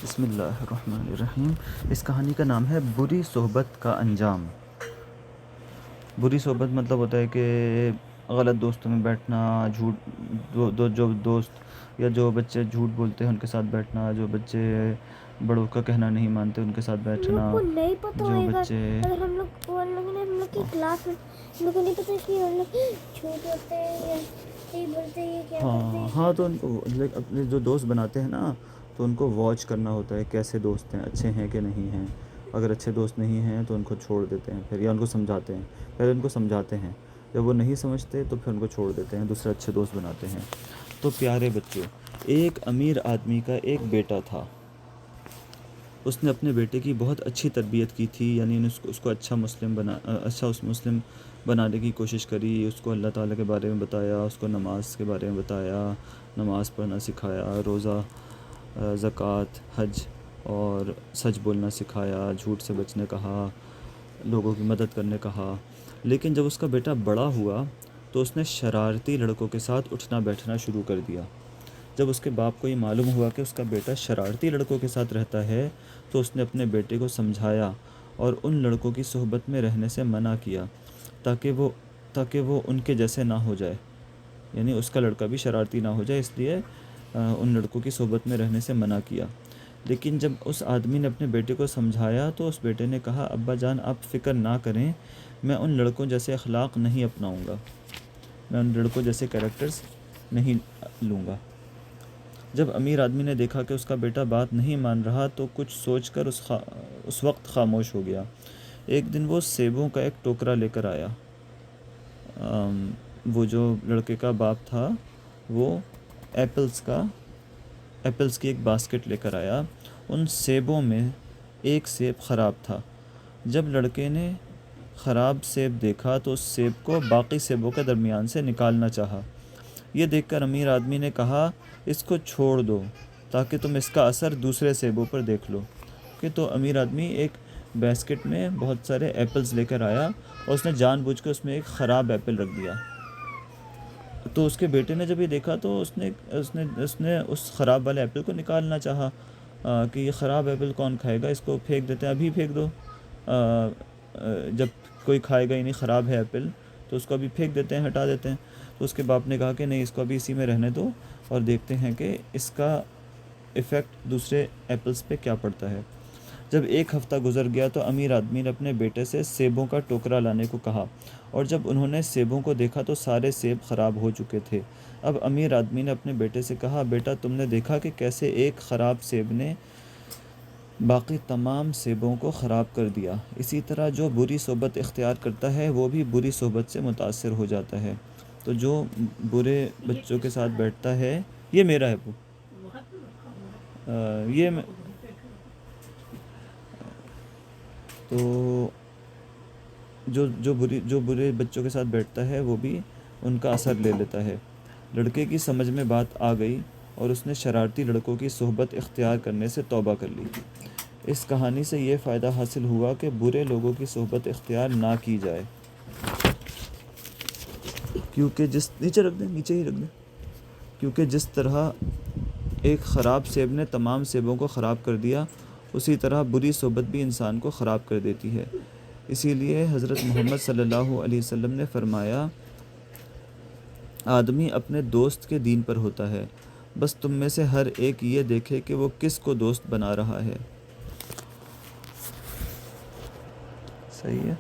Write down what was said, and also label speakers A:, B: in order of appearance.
A: بسم اللہ الرحمن الرحیم۔ اس کہانی کا نام ہے بری صحبت کا انجام۔ بری صحبت مطلب ہوتا ہے کہ غلط دوستوں میں بیٹھنا، جو دوست یا جو بچے جھوٹ بولتے ہیں ان کے ساتھ بیٹھنا، جو بچے بڑوں کا کہنا نہیں مانتے ان کے ساتھ بیٹھنا،
B: ہم لوگ کو نہیں پتہ
A: جو
B: ہوئے گا
A: بچے
B: اگر ہم لوگ کی کلاس میں ہم لوگ کو نہیں پتہ کہ ہم لوگ جھوٹ بولتے ہیں یا صحیح بولتے ہیں یا کیا کرتے ہیں۔
A: ہاں تو ان کو اپنے جو دوست بناتے ہیں نا تو ان کو واچ کرنا ہوتا ہے کیسے دوست ہیں، اچھے ہیں کہ نہیں ہیں۔ اگر اچھے دوست نہیں ہیں تو ان کو چھوڑ دیتے ہیں پھر، یا ان کو سمجھاتے ہیں، پہلے ان کو سمجھاتے ہیں، جب وہ نہیں سمجھتے تو پھر ان کو چھوڑ دیتے ہیں، دوسرے اچھے دوست بناتے ہیں۔ تو پیارے بچوں، ایک امیر آدمی کا ایک بیٹا تھا۔ اس نے اپنے بیٹے کی بہت اچھی تربیت کی تھی، یعنی اس کو اچھا مسلم بنانے کی کوشش کری، اس کو اللہ تعالیٰ کے بارے میں بتایا، اس کو نماز کے بارے میں بتایا، نماز پڑھنا سکھایا، روزہ، زکوٰۃ، حج اور سچ بولنا سکھایا، جھوٹ سے بچنے کہا، لوگوں کی مدد کرنے کہا۔ لیکن جب اس کا بیٹا بڑا ہوا تو اس نے شرارتی لڑکوں کے ساتھ اٹھنا بیٹھنا شروع کر دیا۔ جب اس کے باپ کو یہ معلوم ہوا کہ اس کا بیٹا شرارتی لڑکوں کے ساتھ رہتا ہے تو اس نے اپنے بیٹے کو سمجھایا اور ان لڑکوں کی صحبت میں رہنے سے منع کیا تاکہ وہ ان کے جیسے نہ ہو جائے، یعنی اس کا لڑکا بھی شرارتی نہ ہو جائے، اس لیے ان لڑکوں کی صحبت میں رہنے سے منع کیا۔ لیکن جب اس آدمی نے اپنے بیٹے کو سمجھایا تو اس بیٹے نے کہا، ابا جان آپ فکر نہ کریں، میں ان لڑکوں جیسے اخلاق نہیں اپناؤں گا، میں ان لڑکوں جیسے کریکٹرز نہیں لوں گا۔ جب امیر آدمی نے دیکھا کہ اس کا بیٹا بات نہیں مان رہا تو کچھ سوچ کر اس وقت خاموش ہو گیا۔ ایک دن وہ سیبوں کا ایک ٹوکرا لے کر آیا۔ وہ جو لڑکے کا باپ تھا وہ ایپلز کی ایک باسکٹ لے کر آیا۔ ان سیبوں میں ایک سیب خراب تھا۔ جب لڑکے نے خراب سیب دیکھا تو اس سیب کو باقی سیبوں کے درمیان سے نکالنا چاہا۔ یہ دیکھ کر امیر آدمی نے کہا، اس کو چھوڑ دو تاکہ تم اس کا اثر دوسرے سیبوں پر دیکھ لو۔ کہ تو امیر آدمی ایک باسکٹ میں بہت سارے ایپلز لے کر آیا اور اس نے جان بوجھ کے اس میں ایک خراب ایپل رکھ دیا۔ تو اس کے بیٹے نے جب یہ دیکھا تو اس نے اس خراب والے ایپل کو نکالنا چاہا کہ یہ خراب ایپل کون کھائے گا، اس کو پھینک دیتے ہیں، ابھی پھینک دو، جب کوئی کھائے گا ہی نہیں، خراب ہے ایپل تو اس کو ابھی پھینک دیتے ہیں، ہٹا دیتے ہیں۔ تو اس کے باپ نے کہا کہ نہیں، اس کو ابھی اسی میں رہنے دو اور دیکھتے ہیں کہ اس کا ایفیکٹ دوسرے ایپلز پہ کیا پڑتا ہے۔ جب ایک ہفتہ گزر گیا تو امیر آدمی نے اپنے بیٹے سے سیبوں کا ٹوکرا لانے کو کہا، اور جب انہوں نے سیبوں کو دیکھا تو سارے سیب خراب ہو چکے تھے۔ اب امیر آدمی نے اپنے بیٹے سے کہا، بیٹا تم نے دیکھا کہ کیسے ایک خراب سیب نے باقی تمام سیبوں کو خراب کر دیا۔ اسی طرح جو بری صحبت اختیار کرتا ہے وہ بھی بری صحبت سے متاثر ہو جاتا ہے۔ تو جو برے بچوں کے ساتھ بیٹھتا ہے، یہ میرا ہے تو جو برے بچوں کے ساتھ بیٹھتا ہے وہ بھی ان کا اثر لے لیتا ہے۔ لڑکے کی سمجھ میں بات آ گئی اور اس نے شرارتی لڑکوں کی صحبت اختیار کرنے سے توبہ کر لی۔ اس کہانی سے یہ فائدہ حاصل ہوا کہ برے لوگوں کی صحبت اختیار نہ کی جائے، کیونکہ جس طرح ایک خراب سیب نے تمام سیبوں کو خراب کر دیا، اسی طرح بری صحبت بھی انسان کو خراب کر دیتی ہے۔ اسی لیے حضرت محمد صلی اللہ علیہ وسلم نے فرمایا، آدمی اپنے دوست کے دین پر ہوتا ہے، بس تم میں سے ہر ایک یہ دیکھے کہ وہ کس کو دوست بنا رہا ہے۔ صحیح ہے؟